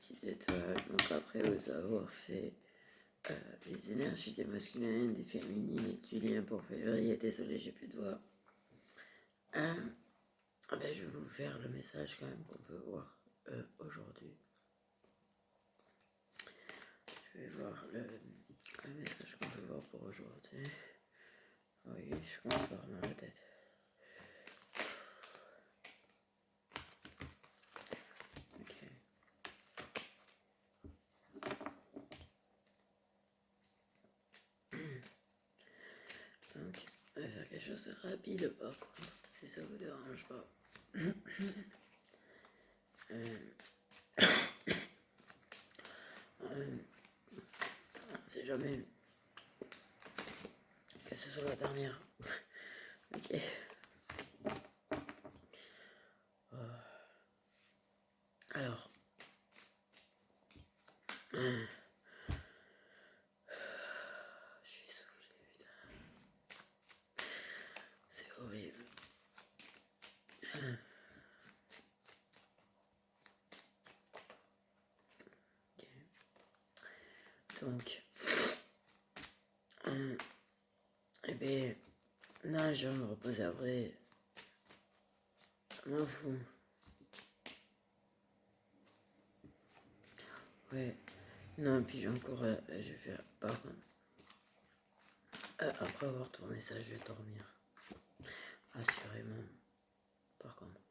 petites étoiles. Donc après vous avoir fait les énergies des masculins, des féminines et du lien pour février, désolé j'ai plus de voix. Je vais vous faire le message quand même qu'on peut voir aujourd'hui. Je vais voir le message qu'on peut voir pour aujourd'hui. Oui, je commence à avoir mal à la tête. Ok. Donc, on va faire quelque chose de rapide par contre, si ça vous dérange pas. On sait jamais que ce soit la dernière. Ok. Alors. Je suis soufflé, putain. C'est horrible. Ok. Donc. Non, je vais me reposer après. Je m'en fous. Ouais. Non, puis j'ai encore. Je vais faire. Par contre. Après avoir tourné ça, je vais dormir. Assurément. Par contre.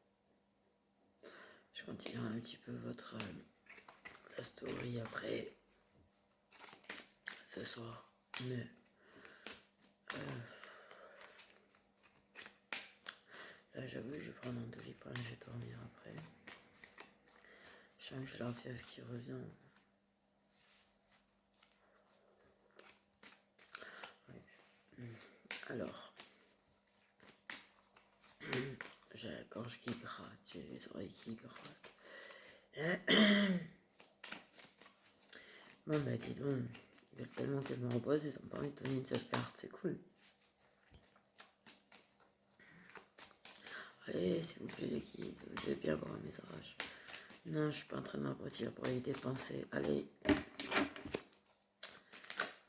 Je continuerai un petit peu votre. La story après. Ce soir. Mais. Là, j'avoue, je vais prendre un doliprane, je vais dormir après. Je sens que j'ai la fièvre qui revient. Ouais. Alors. J'ai la gorge qui gratte, j'ai les oreilles qui grattent. Bon, bah, dis donc, ils veulent tellement que je me repose, ils ont pas envie de donner une seule carte, c'est cool. Allez, s'il vous plaît, les guides, vous devez bien avoir un message. Non, je suis pas en train de m'abrutir pour éviter de penser. Allez.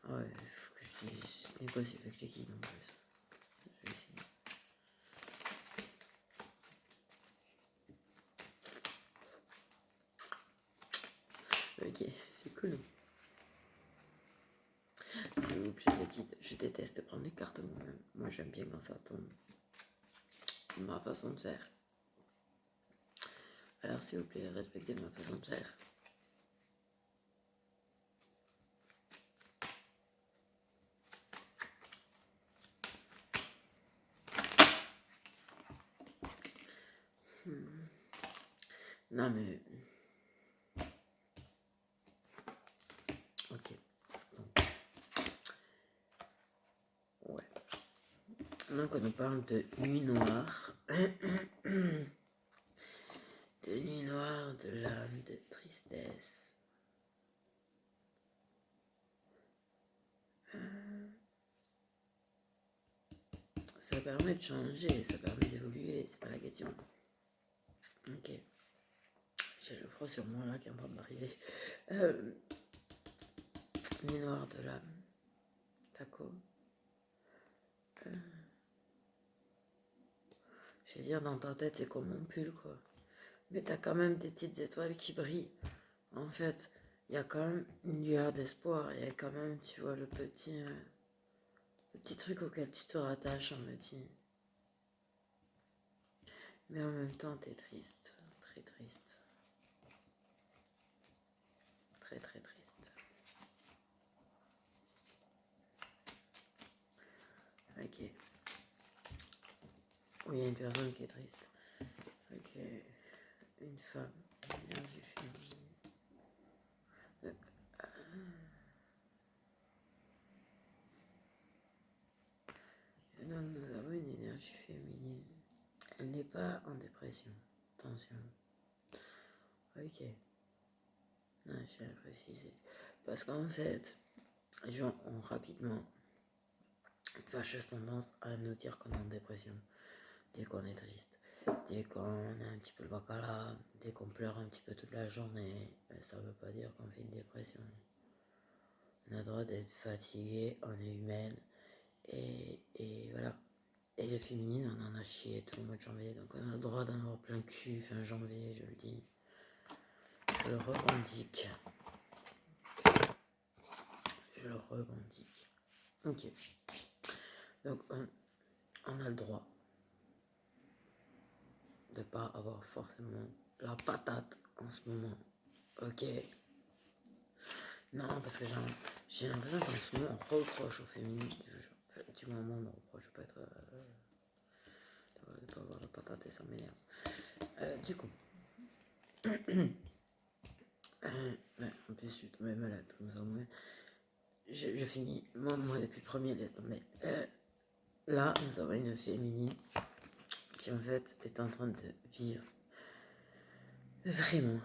Ouais, il faut que je négocie avec les guides en plus. Je vais essayer. Ok, c'est cool. S'il vous plaît, les guides, je déteste prendre les cartes moi-même. Moi, j'aime bien quand ça tombe. Ma façon de faire. Alors, s'il vous plaît, respectez ma façon de faire. Non, mais... Ok. Donc... Ouais. Donc, on nous parle de nuit noire. De nuit noire, de l'âme, de tristesse. Ça permet de changer, ça permet d'évoluer, c'est pas la question. Ok. J'ai le froid sur moi là qui est en train d'arriver. Nuit noire de l'âme. D'accord. Je veux dire, dans ta tête, c'est comme mon pull, quoi. Mais t'as quand même des petites étoiles qui brillent. En fait, il y a quand même une lueur d'espoir. Il y a quand même, tu vois, le petit truc auquel tu te rattaches, on me dit. Mais en même temps, t'es triste. Très triste. Très, très triste. Ok. Oui, il y a une personne qui est triste. Ok. Une femme. Une énergie féminine. Non, nous avons une énergie féminine. Elle n'est pas en dépression. Attention. Ok. Non, je tiens à le préciser. Parce qu'en fait, les gens ont rapidement une fâcheuse tendance à nous dire qu'on est en dépression dès qu'on est triste. Dès qu'on a un petit peu le bacala, dès qu'on pleure un petit peu toute la journée, ça veut pas dire qu'on fait une dépression. On a le droit d'être fatigué, on est humaine, et voilà. Et les féminines, on en a chié tout le mois de janvier, donc on a le droit d'en avoir plein cul fin janvier, je le dis. Je le revendique. Je le revendique. Ok. Donc on a le droit de pas avoir forcément la patate en ce moment. Ok. Non, parce que j'ai l'impression qu'en ce moment on reproche aux féminines. Du moment on reproche pas être. De pas avoir la patate et ça m'énerve. Du coup. Ouais, en plus je suis tombé malade comme ça. Je finis. Moi depuis le premier laisse tomber. Là, nous avons une féminine qui en fait est en train de vivre vraiment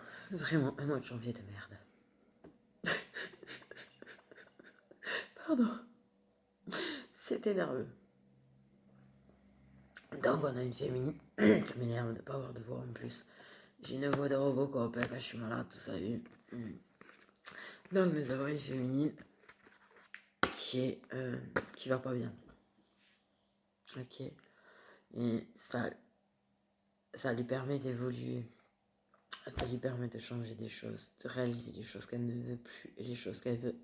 un mois de janvier de merde. Pardon. C'était nerveux. Donc on a une féminine. Ça m'énerve de ne pas avoir de voix en plus. J'ai une voix de Robocop quand je suis malade, tout ça. Donc nous avons une féminine qui va pas bien. Ok. Et ça lui permet d'évoluer. Ça lui permet de changer des choses, de réaliser les choses qu'elle ne veut plus et les choses qu'elle veut.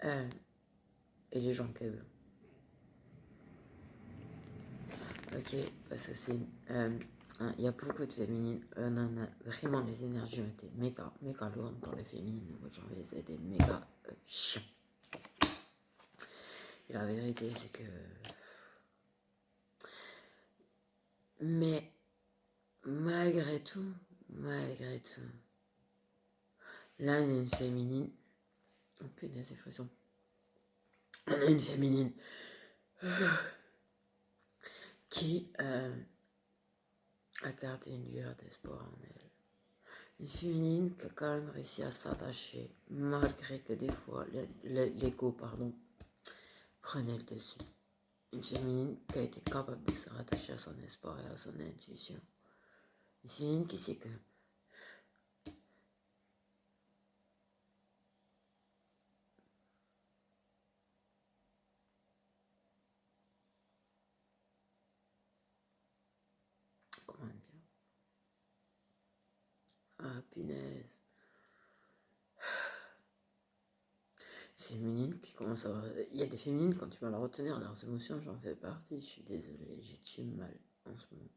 Et les gens qu'elle veut. Ok, parce que c'est. Il y a beaucoup de féminines. Vraiment, les énergies ont été méga lourdes pour les féminines. Au mois de janvier, ça a été méga chiant. Et la vérité, c'est que. Mais, malgré tout, là, on a une féminine. Oh putain, c'est façon. On a une féminine qui a gardé une lueur d'espoir en elle. Une féminine qui a quand même réussi à s'attacher, malgré que des fois, l'ego, prenait le dessus. Une féminine qui a été capable de se rattacher à son espoir et à son intuition. Une féminine qui sait que comment dire. Ah punaise. Féminine qui commence à avoir. Il y a des féminines quand tu vas la retenir leurs émotions, j'en fais partie. Je suis désolée, j'ai du mal en ce moment.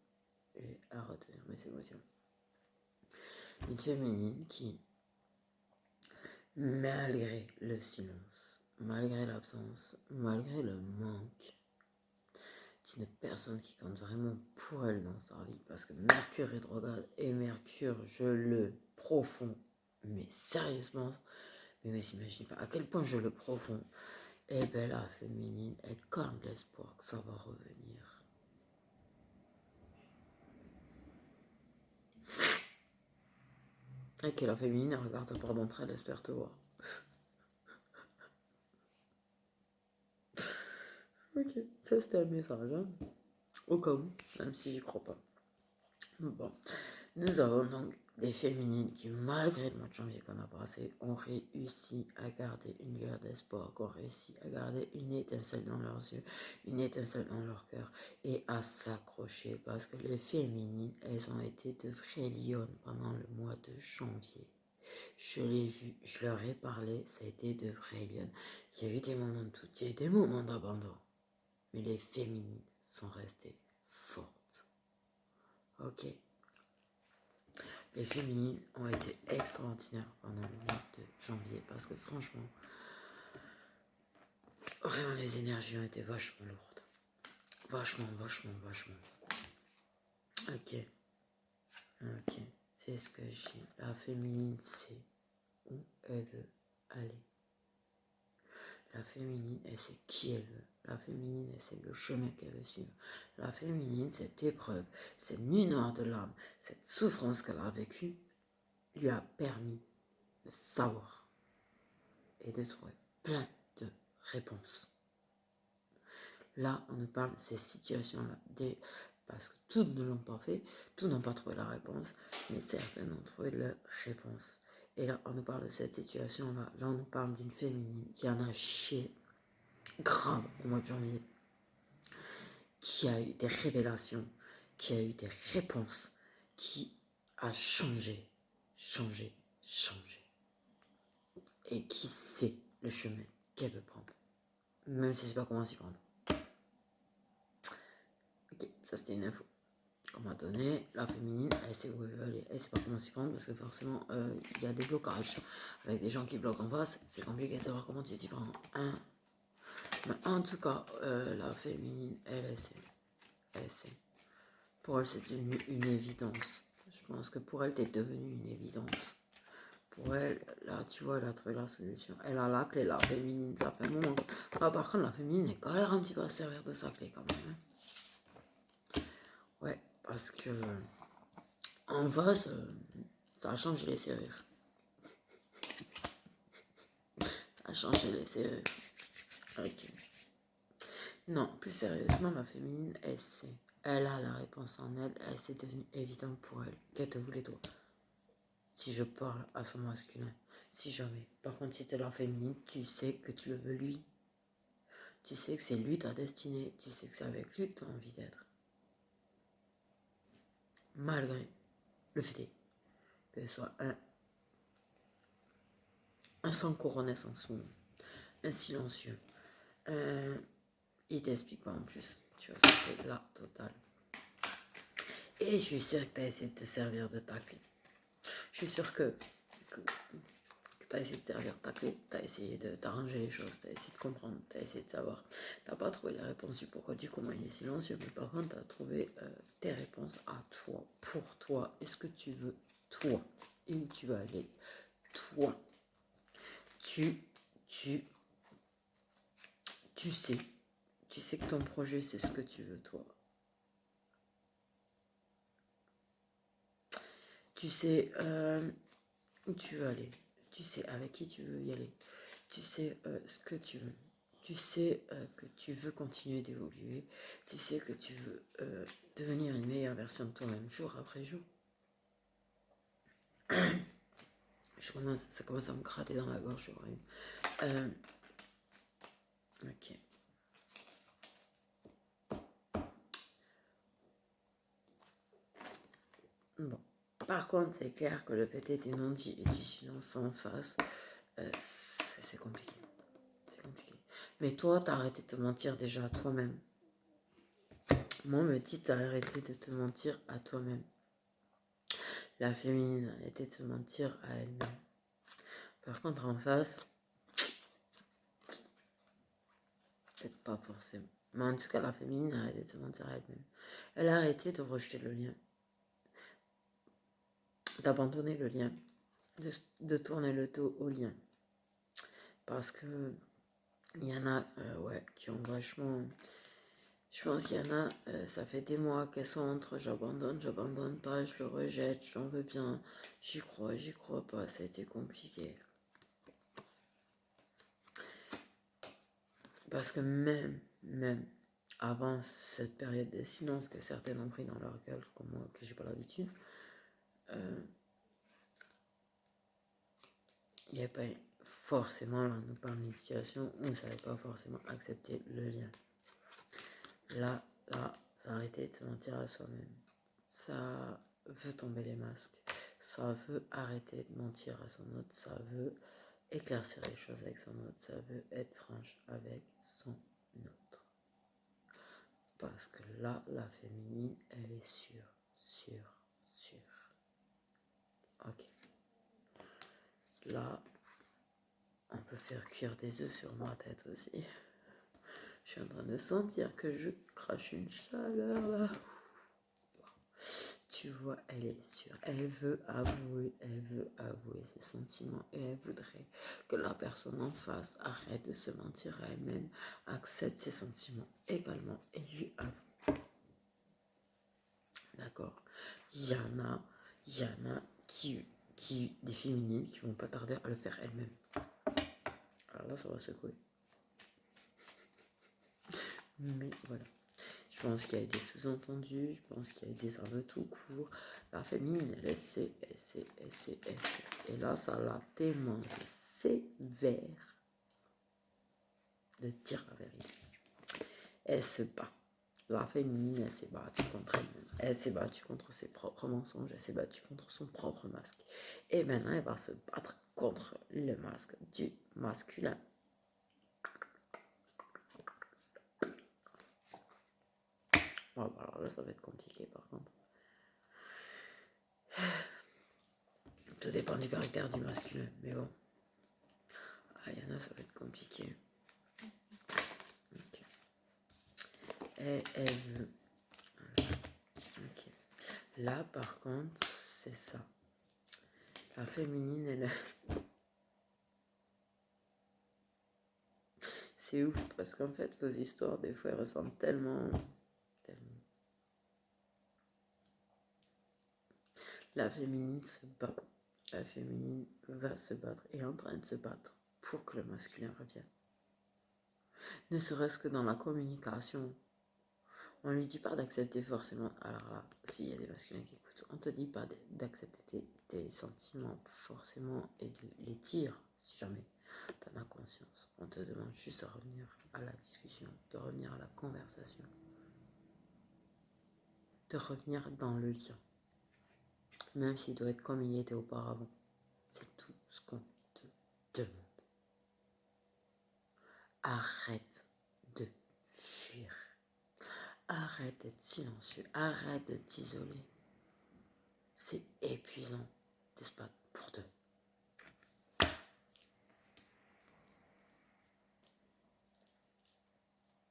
J'ai à retenir mes émotions. Une féminine qui, malgré le silence, malgré l'absence, malgré le manque d'une personne qui compte vraiment pour elle dans sa vie, parce que Mercure rétrograde et Mercure, je le profond, mais sérieusement, mais vous imaginez pas à quel point je le profond. Et bien la féminine, elle garde l'espoir que ça va revenir. Et que la féminine, elle regarde ta part d'entrée, elle espère te voir. Ok, ça c'était un message, hein. Au cas où, même si j'y crois pas. Bon, nous avons donc des féminines qui, malgré le mois de janvier qu'on a passé, ont réussi à garder une lueur d'espoir, ont réussi à garder une étincelle dans leurs yeux, une étincelle dans leur cœur et à s'accrocher parce que les féminines, elles ont été de vraies lionnes pendant le mois de janvier. Je l'ai vu, je leur ai parlé, ça a été de vraies lionnes. Il y a eu des moments de doute, il y a eu des moments d'abandon, mais les féminines sont restées fortes. Ok. Les féminines ont été extraordinaires pendant le mois de janvier parce que franchement, vraiment les énergies ont été vachement lourdes. Vachement. Ok. C'est ce que j'ai. La féminine sait où elle veut aller. La féminine, elle sait qui elle veut. La féminine, elle sait le chemin qu'elle veut suivre. La féminine, cette épreuve, cette nuit noire de l'âme, cette souffrance qu'elle a vécue, lui a permis de savoir et de trouver plein de réponses. Là, on nous parle de ces situations-là, parce que toutes ne l'ont pas fait, tous n'ont pas trouvé la réponse, mais certaines ont trouvé leur réponse. Et là, on nous parle de cette situation-là. Là, on nous parle d'une féminine qui en a chié grave au mois de janvier, qui a eu des révélations, qui a eu des réponses, qui a changé, et qui sait le chemin qu'elle veut prendre, même si je ne sais pas comment s'y prendre. Ok, ça c'était une info qu'on m'a donnée. La féminine, elle sait où elle veut aller, elle sait pas comment s'y prendre parce que forcément il y a des blocages avec des gens qui bloquent en face. C'est compliqué de savoir comment tu t'y prends. Mais en tout cas, la féminine, elle sait. Pour elle, c'est une évidence. Je pense que pour elle, t'es devenue une évidence. Pour elle, là, tu vois, elle a trouvé la solution. Elle a la clé, la féminine, ça fait un moment. Ah, par contre, la féminine, elle galère un petit peu à se servir de sa clé quand même. Ouais, parce que en face, ça a changé les serrures. Ça a changé les serrures. Ok. Non, plus sérieusement, la féminine, elle sait. Elle a la réponse en elle. Elle c'est devenu évident pour elle. Qu'elle te voulait toi. Si je parle à son masculin. Si jamais. Par contre, si t'es la féminine, tu sais que tu le veux lui. Tu sais que c'est lui ta destinée. Tu sais que c'est avec lui que tu as envie d'être. Malgré le fait que ce soit un sans couronne, sans son, un silencieux. Il t'explique pas en plus. Tu vois, ça c'est la totale. Et je suis sûre que tu as essayé de te servir de ta clé. Je suis sûre que tu as essayé de servir ta clé, tu as essayé d'arranger les choses, tu as essayé de comprendre, tu as essayé de savoir. Tu n'as pas trouvé les réponses du pourquoi, du comment il est silencieux, mais par contre, tu as trouvé tes réponses à toi, pour toi. Est-ce que tu veux toi? Et où tu vas aller? Toi. Tu sais. Tu sais que ton projet, c'est ce que tu veux, toi. Tu sais où tu veux aller. Tu sais avec qui tu veux y aller. Tu sais ce que tu veux. Tu sais que tu veux continuer d'évoluer. Tu sais que tu veux devenir une meilleure version de toi-même jour après jour. Ça commence à me gratter dans la gorge, ok. Bon. Par contre, c'est clair que le fait est non dit et du silence en face, c'est compliqué. C'est compliqué. Mais toi, t'as arrêté de te mentir déjà à toi-même. Moi, me dit, t'as arrêté de te mentir à toi-même. La féminine a arrêté de se mentir à elle-même. Par contre, en face, peut-être pas forcément. Mais en tout cas, la féminine a arrêté de se mentir à elle-même. Elle a arrêté de rejeter le lien. D'abandonner le lien. De tourner le dos au lien. Parce que il y en a qui ont vachement... Je pense qu'il y en a, ça fait des mois qu'elles sont entre j'abandonne pas, je le rejette, j'en veux bien, j'y crois pas, ça a été compliqué. Parce que même avant cette période de silence que certaines ont pris dans leur gueule, comme moi, que j'ai pas l'habitude, il n'y avait pas forcément, là, nous parlons d'une situation où ça n'avait pas forcément accepté le lien. Là, ça a arrêté de se mentir à soi-même. Ça veut tomber les masques. Ça veut arrêter de mentir à son autre. Ça veut éclaircir les choses avec son autre. Ça veut être franche avec son autre. Parce que là, la féminine, elle est sûre. Ok. Là, on peut faire cuire des œufs sur ma tête aussi. Je suis en train de sentir que je crache une chaleur là. Tu vois, elle est sûre. Elle veut avouer ses sentiments. Et elle voudrait que la personne en face arrête de se mentir à elle-même, accepte ses sentiments également et lui avoue. D'accord? Il y en a qui des féminines qui vont pas tarder à le faire elles-mêmes. Alors là, ça va secouer. Mais voilà. Je Je pense qu'il y a eu des sous-entendus, je pense qu'il y a eu des aveux tout court. La féminine, elle essaie. Et là, ça l'a tellement sévère de dire la vérité. Elle se bat. La féminine, elle s'est battue contre elle-même. Elle s'est battue contre ses propres mensonges. Elle s'est battue contre son propre masque. Et maintenant, elle va se battre contre le masque du masculin. Bon, alors là, ça va être compliqué par contre. Tout dépend du caractère du masculin. Mais bon. Ah, il y en a, ça va être compliqué. Okay. Elle veut. Okay. Là, par contre, c'est ça. La féminine, elle... C'est ouf, parce qu'en fait, vos histoires, des fois, elles ressemblent tellement... La féminine se bat. La féminine va se battre, est en train de se battre pour que le masculin revienne. Ne serait-ce que dans la communication. On ne lui dit pas d'accepter forcément. Alors là, s'il y a des masculins qui écoutent, on ne te dit pas d'accepter tes sentiments forcément et de les dire si jamais tu en as conscience. On te demande juste de revenir à la discussion, de revenir à la conversation, de revenir dans le lien. Même s'il doit être comme il était auparavant. C'est tout ce qu'on te demande. Arrête de fuir. Arrête d'être silencieux. Arrête de t'isoler. C'est épuisant de se battre pour deux.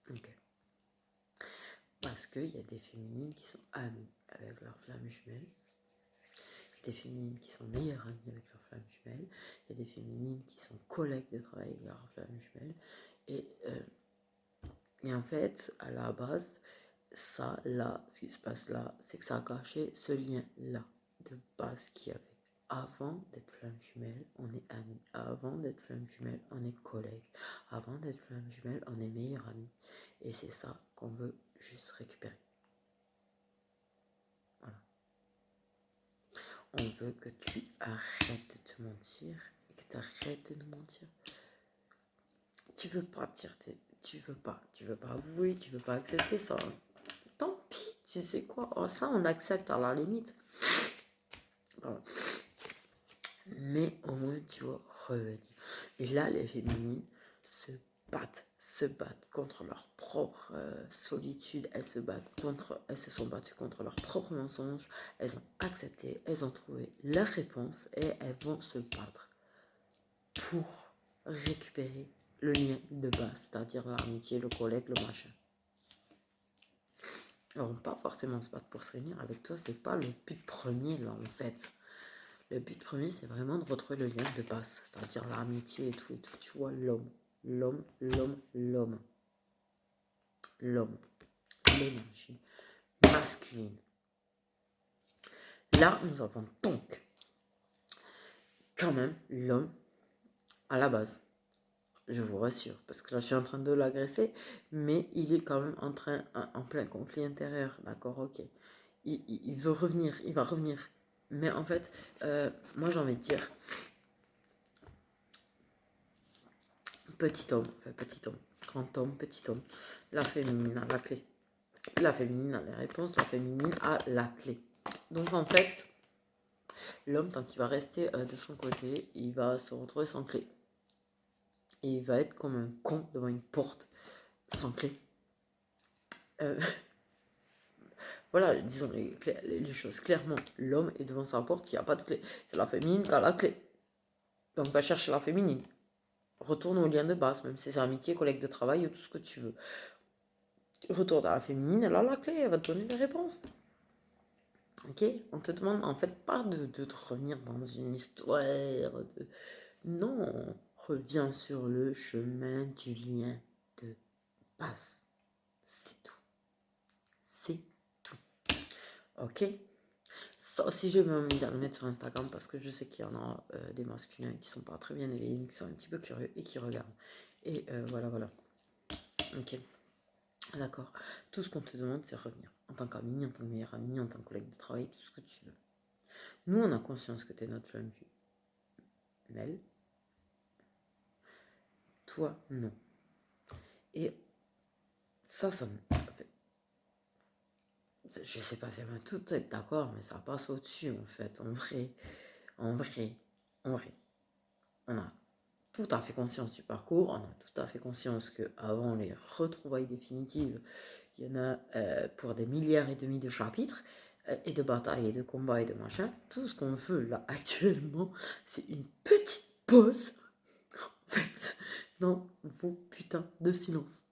Ok. Parce qu'il y a des féminines qui sont amies avec leurs flammes jumelles. Des féminines qui sont meilleures amies avec leurs flammes jumelles. Il y a des féminines qui sont collègues de travail avec leurs flammes jumelles. Et en fait, à la base, ça, là, ce qui se passe là, c'est que ça a caché ce lien-là de base qu'il y avait. Avant d'être flammes jumelles, on est amis. Avant d'être flammes jumelles, on est collègues. Avant d'être flammes jumelles, on est meilleurs amis. Et c'est ça qu'on veut juste récupérer. Voilà. On veut que tu arrêtes de te mentir et que tu arrêtes de nous mentir. Tu veux pas dire, tu veux pas avouer, tu veux pas accepter ça. Tant pis, tu sais quoi, oh, ça on l'accepte à la limite. Voilà. Mais au moins tu vas revenir. Et là, les féminines se battent contre leur propre solitude, elles se sont battues contre leurs propres mensonges, elles ont accepté, elles ont trouvé leur réponse et elles vont se battre pour récupérer le lien de base, c'est-à-dire l'amitié, le collègue, le machin. Alors, pas forcément se battre pour se réunir avec toi, c'est pas le but premier là en fait. Le but premier, c'est vraiment de retrouver le lien de base, c'est-à-dire l'amitié et tout, tu vois, l'homme, l'énergie masculine. Là, nous avons donc quand même l'homme à la base. Je vous rassure, parce que là je suis en train de l'agresser, mais il est quand même en plein conflit intérieur, d'accord, ok. Il veut revenir, il va revenir. Mais en fait, moi j'ai envie de dire, petit homme, grand homme, petit homme, la féminine a la clé. La féminine a les réponses, la féminine a la clé. Donc en fait, l'homme, tant qu'il va rester de son côté, il va se retrouver sans clé. Et il va être comme un con devant une porte sans clé. Voilà, disons les choses clairement. L'homme est devant sa porte, il n'y a pas de clé. C'est la féminine qui a la clé. Donc va chercher la féminine. Retourne au lien de base, même si c'est amitié, collègue de travail ou tout ce que tu veux. Retourne à la féminine, elle a la clé, elle va te donner les réponses. Ok? On te demande en fait pas de revenir dans une histoire de... Non, reviens sur le chemin du lien de base. C'est tout. C'est tout. Ok? Ça aussi, je vais m'amuser à le mettre sur Instagram parce que je sais qu'il y en a des masculins qui sont pas très bien éveillés, qui sont un petit peu curieux et qui regardent. Et voilà. Ok. D'accord. Tout ce qu'on te demande, c'est revenir. En tant qu'ami, en tant que meilleur ami, en tant que collègue de travail, tout ce que tu veux. Nous, on a conscience que tu es notre flamme jumelle. Toi, non. Et ça je sais pas si on va tout être d'accord, mais ça passe au-dessus, en fait. En vrai, en vrai. On a tout à fait conscience du parcours, on a tout à fait conscience qu'avant les retrouvailles définitives, il y en a pour des milliards et demi de chapitres, et de batailles, et de combats, et de machin. Tout ce qu'on veut là actuellement, c'est une petite pause, en fait, dans vos putains de silence.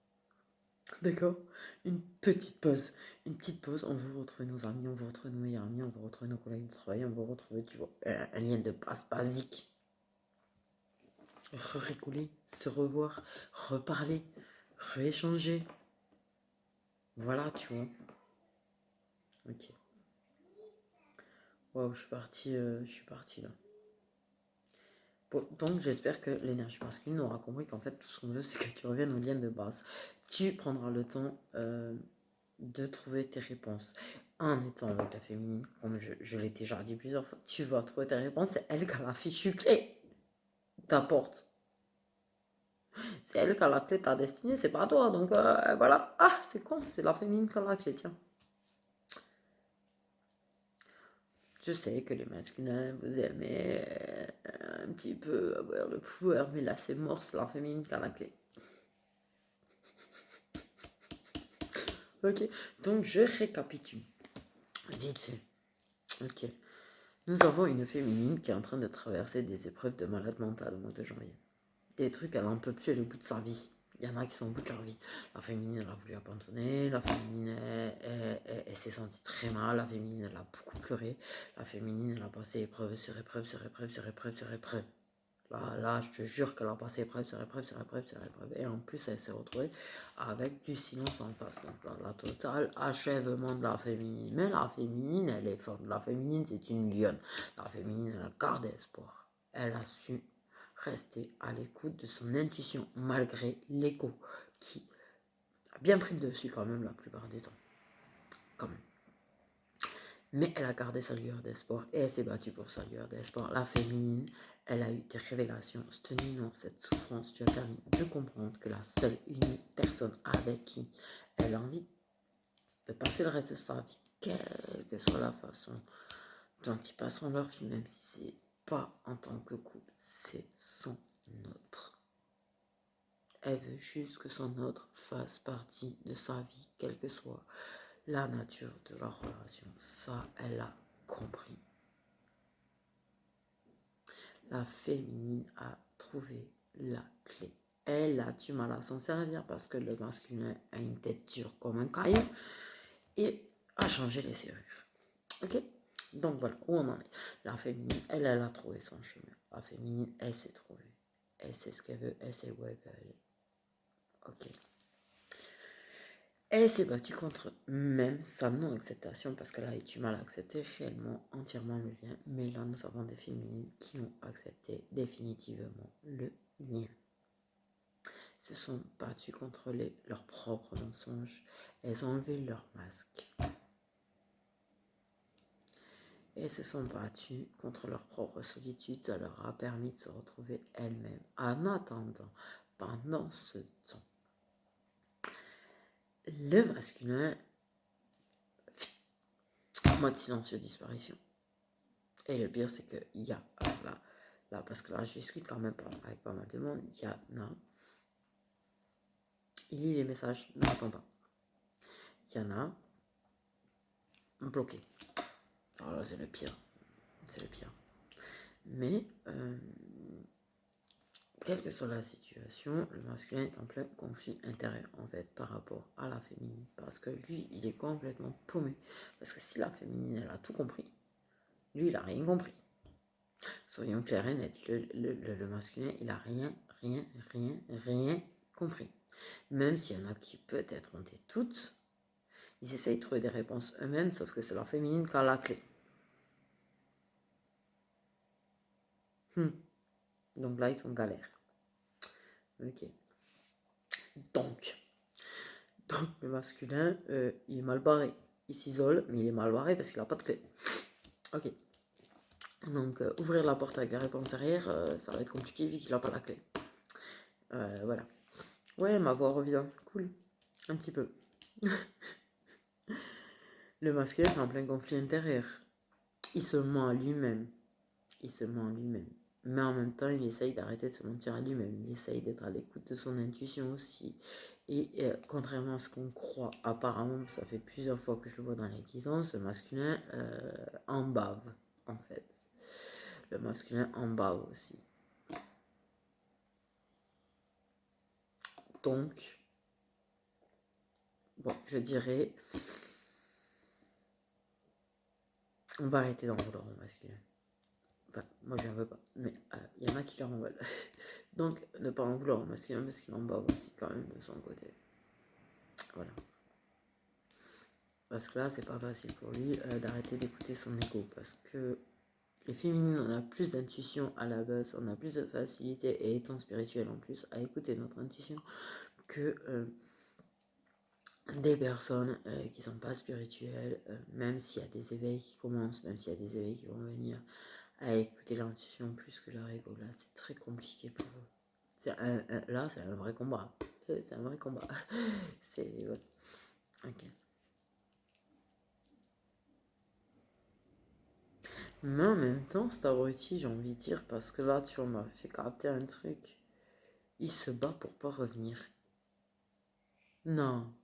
D'accord? Une petite pause. Une petite pause, on veut retrouver nos amis, on veut retrouver nos meilleurs amis, on veut retrouver nos collègues de travail, on veut retrouver, tu vois, un lien de base basique. Rigoler, se revoir, reparler, rééchanger. Voilà, tu vois. Ok. Waouh, je suis parti là. Donc j'espère que l'énergie masculine aura compris qu'en fait tout ce qu'on veut c'est que tu reviennes au lien de base. Tu prendras le temps de trouver tes réponses. En étant avec la féminine, comme je l'ai déjà dit plusieurs fois, tu vas trouver tes réponses, c'est elle qui a la fichue clé. Ta porte. C'est elle qui a la clé de ta destinée, c'est pas toi. Donc voilà. Ah, c'est con, c'est la féminine qui a la clé, tiens. Je sais que les masculins, vous aimez un petit peu avoir le pouvoir, mais là c'est mort, c'est la féminine qui a la clé. Ok, donc je récapitule. Vite fait. Ok. Nous avons une féminine qui est en train de traverser des épreuves de malade mentale au mois de janvier. Des trucs, elle en peut plus, elle est au bout de sa vie. Il y en a qui sont au bout de leur vie. La féminine, elle a voulu abandonner. La féminine, elle s'est sentie très mal. La féminine, elle a beaucoup pleuré. La féminine, elle a passé épreuve sur épreuve sur épreuve sur épreuve sur épreuve. Là, je te jure qu'elle a passé épreuve sur épreuve sur épreuve sur épreuve. Et en plus, elle s'est retrouvée avec du silence en face. Donc là, la totale achèvement de la féminine. Mais la féminine, elle est forte. La féminine, c'est une lionne. La féminine, elle a gardé espoir. Elle a su rester à l'écoute de son intuition malgré l'écho qui a bien pris le dessus quand même la plupart du temps. Quand même. Mais elle a gardé sa lueur d'espoir et elle s'est battue pour sa lueur d'espoir. La féminine, elle a eu des révélations. Cette nuit noire, cette souffrance lui a permis de comprendre que la seule unique personne avec qui elle a envie de passer le reste de sa vie, quelle que soit la façon dont ils passeront leur vie, même si c'est pas en tant que couple, c'est son autre. Elle veut juste que son autre fasse partie de sa vie, quelle que soit la nature de leur relation. Ça, elle a compris. La féminine a trouvé la clé. Elle a du mal à s'en servir parce que le masculin a une tête dure comme un caillou et a changé les serrures. Ok? Donc voilà où on en est. La féminine, elle a trouvé son chemin. La féminine, elle s'est trouvée. Elle sait ce qu'elle veut, elle sait où elle veut aller. Ok. Elle s'est battue contre même sa non-acceptation parce qu'elle a eu du mal à accepter réellement, entièrement le lien. Mais là, nous avons des féminines qui ont accepté définitivement le lien. Se sont battues contre leurs propres mensonges. Elles ont enlevé leur masque. Elles se sont battues contre leur propre solitude. Ça leur a permis de se retrouver elles-mêmes. En attendant, pendant ce temps, le masculin, mode silencieux disparition. Et le pire, c'est qu'il y a là, parce que là, je discute quand même avec pas mal de monde. Il y a il lit les messages, ne répond pas. Il y en a bloqué. Alors là, c'est le pire. C'est le pire. Mais, quelle que soit la situation, le masculin est en plein conflit intérieur, en fait, par rapport à la féminine. Parce que lui, il est complètement paumé. Parce que si la féminine, elle a tout compris, lui, il a rien compris. Soyons clairs et nets, le masculin, il a rien compris. Même s'il y en a qui peut-être ont été toutes, ils essayent de trouver des réponses eux-mêmes, sauf que c'est la féminine qui a la clé. Donc là, ils sont en galère. Ok. Donc, Donc le masculin, il est mal barré. Il s'isole, mais il est mal barré parce qu'il n'a pas de clé. Ok. Donc ouvrir la porte avec la réponse arrière, ça va être compliqué vu qu'il n'a pas la clé. Voilà. Ouais, ma voix revient. Cool. Un petit peu. Le masculin est en plein conflit intérieur. Il se ment à lui-même. Il se ment à lui-même. Mais en même temps, il essaye d'arrêter de se mentir à lui-même. Il essaye d'être à l'écoute de son intuition aussi. Et contrairement à ce qu'on croit, apparemment, ça fait plusieurs fois que je le vois dans les guidances, le masculin en bave, en fait. Le masculin en bave aussi. Donc, bon, je dirais, on va arrêter d'en vouloir au masculin. Enfin, moi, je n'en veux pas, mais il y en a qui leur en veulent. Donc, ne pas en vouloir au masculin parce qu'il en bave aussi quand même de son côté. Voilà. Parce que là, c'est pas facile pour lui d'arrêter d'écouter son ego. Parce que les féminines, on a plus d'intuition à la base, on a plus de facilité, et étant spirituel en plus, à écouter notre intuition que des personnes qui sont pas spirituelles, même s'il y a des éveils qui commencent, même s'il y a des éveils qui vont venir, à écouter l'intuition plus que leur ego. Là, c'est très compliqué pour eux. Là, c'est un vrai combat. C'est un vrai combat. C'est... Ouais. Ok. Mais en même temps, cet abruti, j'ai envie de dire, parce que là, tu m'as fait capter un truc. Il se bat pour pas revenir. Non,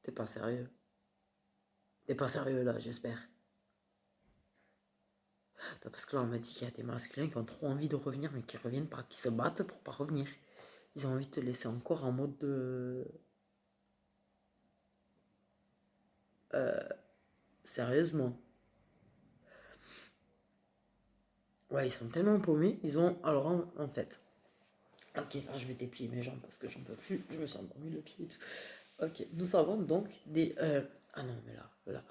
t'es pas sérieux. T'es pas sérieux là, j'espère. Parce que là, on m'a dit qu'il y a des masculins qui ont trop envie de revenir, mais qui reviennent pas, qui se battent pour pas revenir. Ils ont envie de te laisser encore en mode de... Sérieusement. Ouais, ils sont tellement paumés, ils ont... Alors, en fait... Ok, là, je vais déplier mes jambes parce que j'en peux plus. Je me suis endormi le pied et tout. Ok, nous avons donc des... Ah non, mais là,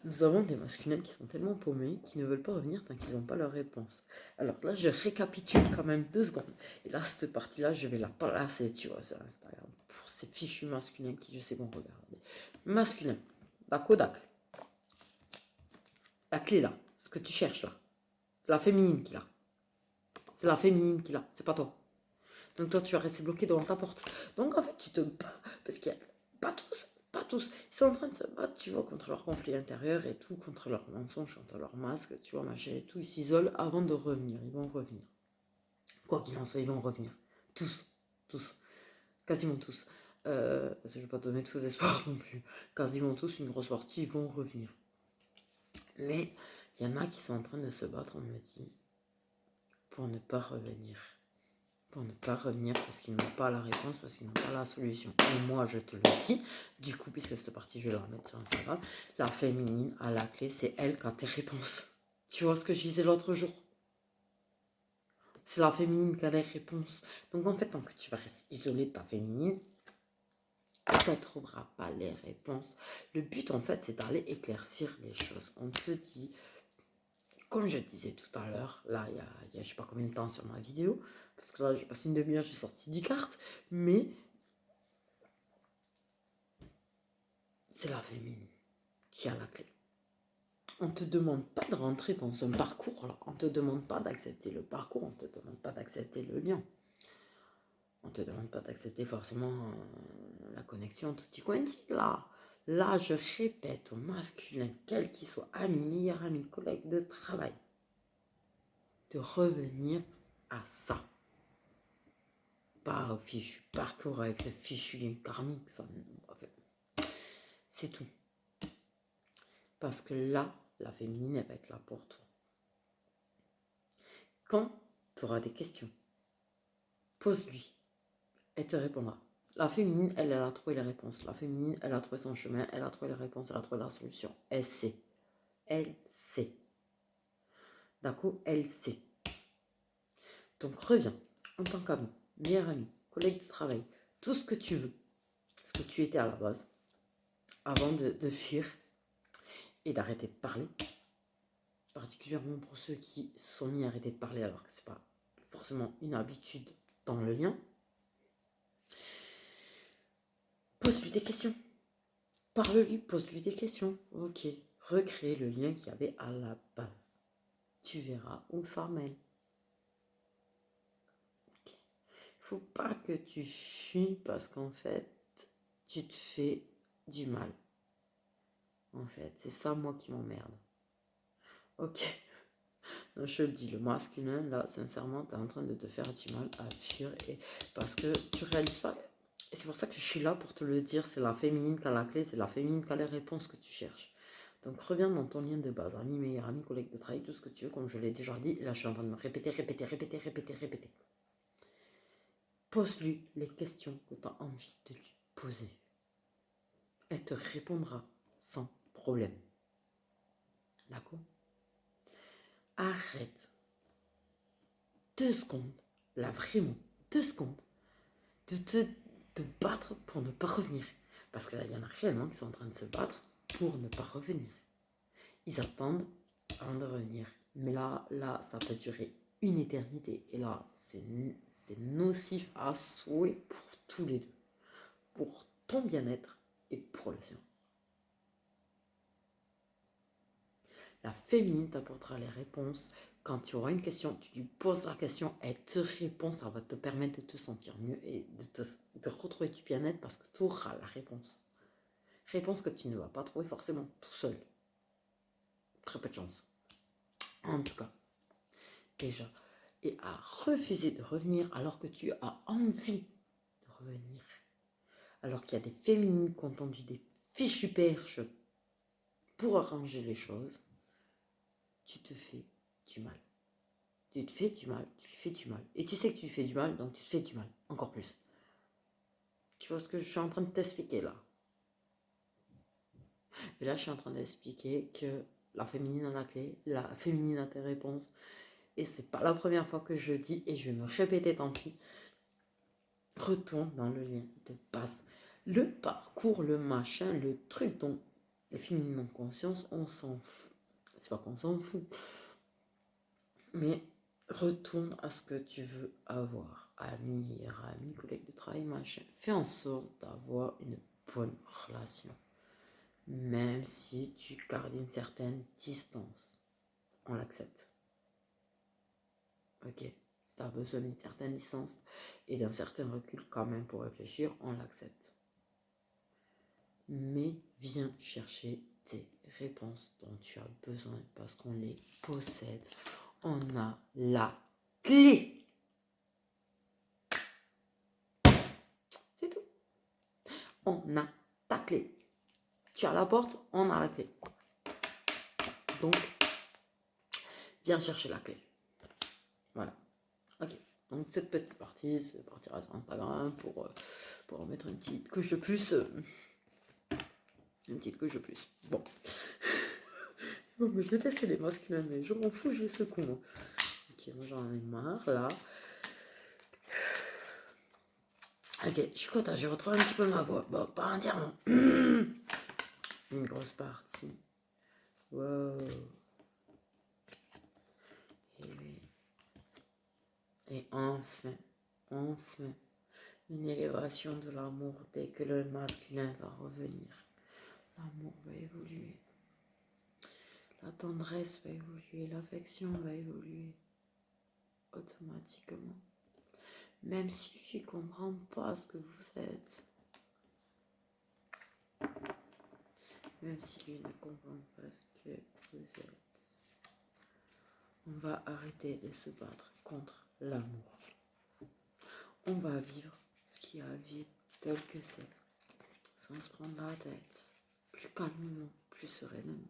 nous avons des masculins qui sont tellement paumés qu'ils ne veulent pas revenir tant qu'ils n'ont pas leur réponse. Alors là, je récapitule quand même 2 secondes. Et là, cette partie-là, je vais la placer, tu vois, sur Instagram. Pour ces fichus masculins qui, je sais, vont regarder. Masculin, la Kodak. La clé là, ce que tu cherches là. C'est la féminine qui l'a. C'est la féminine qui l'a, c'est pas toi. Donc toi, tu vas rester bloqué devant ta porte. Donc en fait, tu te bats. Parce qu'il y a pas tous. Ils sont en train de se battre, tu vois, contre leur conflit intérieur et tout, contre leurs mensonges, contre leur masque, tu vois, machin et tout. Ils s'isolent avant de revenir. Ils vont revenir. Quoi qu'il en soit, ils vont revenir. Tous. Tous. Quasiment tous. Parce que je ne vais pas donner de faux espoirs non plus. Quasiment tous, une grosse partie, ils vont revenir. Mais il y en a qui sont en train de se battre, on me dit, pour ne pas revenir. Pour ne pas revenir parce qu'ils n'ont pas la réponse, parce qu'ils n'ont pas la solution. Et moi, je te le dis, du coup, puisque cette partie, je vais la remettre sur Instagram, la féminine à la clé, c'est elle qui a tes réponses. Tu vois ce que je disais l'autre jour? C'est la féminine qui a les réponses. Donc, en fait, tant que tu vas rester isolé de ta féminine, tu ne trouveras pas les réponses. Le but, en fait, c'est d'aller éclaircir les choses. On te dit, comme je disais tout à l'heure, là, il y a je ne sais pas combien de temps sur ma vidéo, parce que là, j'ai passé une demi-heure, j'ai sorti 10 cartes, mais c'est la féminine qui a la clé. On ne te demande pas de rentrer dans un parcours, là. On ne te demande pas d'accepter le parcours, on ne te demande pas d'accepter le lien. On ne te demande pas d'accepter forcément la connexion tutti quanti, là. Là, je répète au masculin, quel qu'il soit, ami, meilleur ami, collègue de travail, de revenir à ça. Pas au fichu parcours avec ce fichu lien karmique, ça. Enfin, c'est tout. Parce que là, la féminine, elle va être là pour toi. Quand tu auras des questions, pose-lui. Elle te répondra. La féminine, elle a trouvé les réponses. La féminine, elle a trouvé son chemin, elle a trouvé les réponses, elle a trouvé la solution. Elle sait. Elle sait. D'accord? Elle sait. Donc reviens en tant qu'ami, meilleur ami, collègue de travail, tout ce que tu veux, ce que tu étais à la base, avant de fuir et d'arrêter de parler. Particulièrement pour ceux qui se sont mis à arrêter de parler alors que c'est pas forcément une habitude dans le lien. Pose-lui des questions. Parle-lui, pose-lui des questions. Ok, recrée le lien qu'il y avait à la base. Tu verras où ça mène. Okay. Faut pas que tu fuis parce qu'en fait, tu te fais du mal. En fait, c'est ça moi qui m'emmerde. Ok. Donc, je te le dis, le masculin, là, sincèrement, tu es en train de te faire du mal à fuir parce que tu réalises pas. Et c'est pour ça que je suis là pour te le dire. C'est la féminine qui a la clé, c'est la féminine qui a les réponses que tu cherches. Donc reviens dans ton lien de base, ami, meilleur ami, collègue de travail, tout ce que tu veux, comme je l'ai déjà dit. Là, je suis en train de me répéter. Pose-lui les questions que tu as envie de lui poser. Elle te répondra sans problème. D'accord? Arrête 2 secondes, là vraiment, 2 secondes, de te battre pour ne pas revenir. Parce que là, il y en a réellement qui sont en train de se battre pour ne pas revenir. Ils attendent avant de revenir. Mais là, ça peut durer une éternité. Et là, c'est nocif à souhait pour tous les deux. Pour ton bien-être et pour le sien. La féminine t'apportera les réponses. Quand tu auras une question, tu lui poses la question, elle te répond, ça va te permettre de te sentir mieux et de retrouver du bien-être parce que tu auras la réponse. Réponse que tu ne vas pas trouver forcément tout seul. Très peu de chance. En tout cas, déjà. Et à refuser de revenir alors que tu as envie de revenir. Alors qu'il y a des féminines qui ont tendu des fichues perches pour arranger les choses, tu te fais du mal. Tu te fais du mal, tu lui fais du mal. Et tu sais que tu lui fais du mal, donc tu te fais du mal. Encore plus. Tu vois ce que je suis en train de t'expliquer là? Et là, je suis en train d'expliquer que la féminine a la clé, la féminine a tes réponses. Et c'est pas la première fois que je dis, et je vais me répéter, tant pis. Retourne dans le lien de base. Le parcours, le machin, le truc dont les féminines ont conscience, on s'en fout. C'est pas qu'on s'en fout. Mais retourne à ce que tu veux avoir. Ami, meilleur ami, collègue de travail, machin. Fais en sorte d'avoir une bonne relation. Même si tu gardes une certaine distance. On l'accepte. Ok? Si tu as besoin d'une certaine distance et d'un certain recul quand même pour réfléchir, on l'accepte. Mais viens chercher tes réponses dont tu as besoin parce qu'on les possède. On a la clé. C'est tout. On a ta clé. Tu as la porte, on a la clé. Donc, viens chercher la clé. Voilà. Ok. Donc, cette petite partie, ça partira sur Instagram pour mettre une petite couche de plus. Une petite couche de plus. Bon. Vous me détestez les masculins, mais je m'en fous, j'ai ce con. Ok, moi j'en ai marre là. Ok, je suis content, j'ai retrouvé un petit peu ma voix. Bon, pas entièrement. Une grosse partie. Wow. Et oui. Et enfin, une élévation de l'amour dès que le masculin va revenir. L'amour va évoluer. La tendresse va évoluer. L'affection va évoluer. Automatiquement. Même si tu ne comprends pas ce que vous êtes. Même si lui ne comprend pas ce que vous êtes. On va arrêter de se battre contre l'amour. On va vivre ce qu'il y a à vivre tel que c'est. Sans se prendre la tête. Plus calmement, plus sereinement.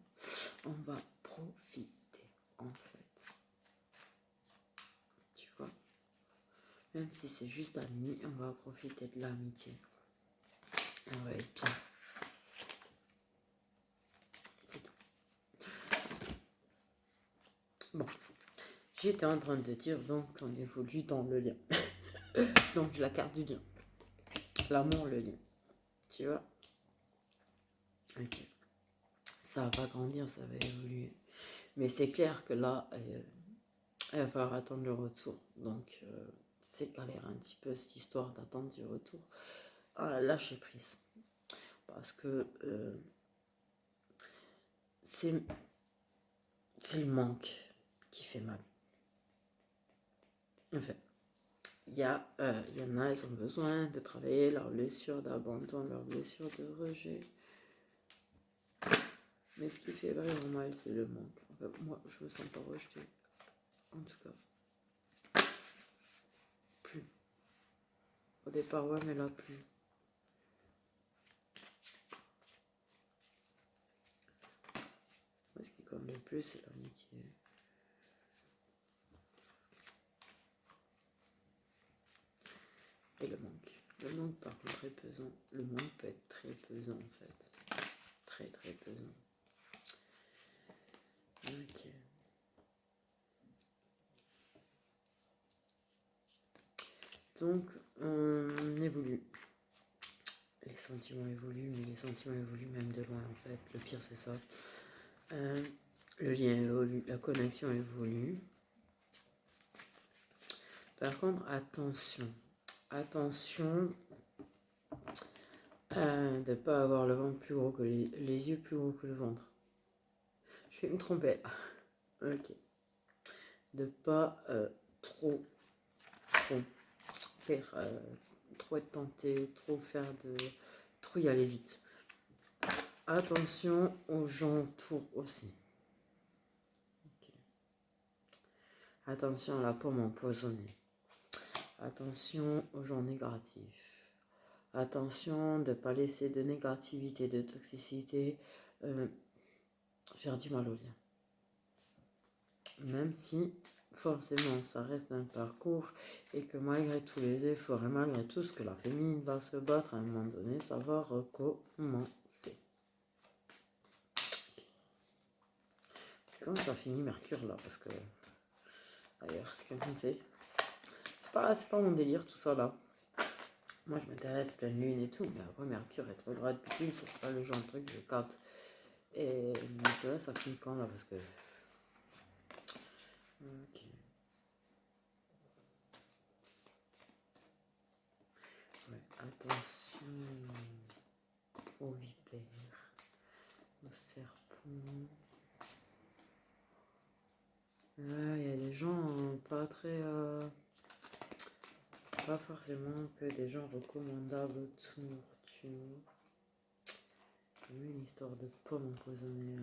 On va profiter, en fait. Tu vois? Même si c'est juste ami, on va profiter de l'amitié. On va être bien. C'est tout. Bon. J'étais en train de dire donc qu'on évolue dans le lien. Donc la carte du lien. L'amour, le lien. Tu vois? Ok. Ça va grandir, ça va évoluer. Mais c'est clair que là, il va falloir attendre le retour. Donc c'est galère un petit peu cette histoire d'attendre du retour. à lâcher prise. Parce que c'est le manque qui fait mal. En fait, il y en a, ils ont besoin de travailler leurs blessures d'abandon, leurs blessures de rejet. Mais ce qui fait vraiment mal, c'est le manque. En fait, moi, je me sens pas rejetée. En tout cas, plus. Au départ, ouais, mais là, plus. Moi, ce qui compte le plus, c'est l'amitié. Et le manque. Le manque, par contre, est pesant. Le manque peut être très pesant, en fait. Très, très pesant. Ok. Donc, on évolue. Les sentiments évoluent, mais les sentiments évoluent même de loin, en fait. Le pire, c'est ça. Le lien évolue, la connexion évolue. Par contre, attention. Attention de ne pas avoir le ventre plus gros que les yeux plus gros que le ventre. Je vais me tromper. Ok. De pas trop faire, trop être tenté, trop y aller vite. Attention aux gens autour aussi. Okay. Attention à la pomme empoisonnée. Attention aux gens négatifs. Attention de ne pas laisser de négativité, de toxicité faire du mal au lien. Même si forcément ça reste un parcours et que malgré tous les efforts et malgré tout ce que la féminine va se battre, à un moment donné, ça va recommencer. Comment ça finit Mercure là? Parce que d'ailleurs, c'est quelqu'un sait. C'est pas mon délire tout ça là. Moi je m'intéresse pleine lune et tout, mais après Mercure rétrograde, Pluton, ça c'est pas le genre de truc que je capte. Et mais c'est vrai, ça finit quand là? Parce que. Ok. Ouais, attention aux vipères, aux serpents. Il y a des gens pas très. Pas forcément que des gens recommandables autour, tu vois. Il y a une histoire de pommes empoisonnées.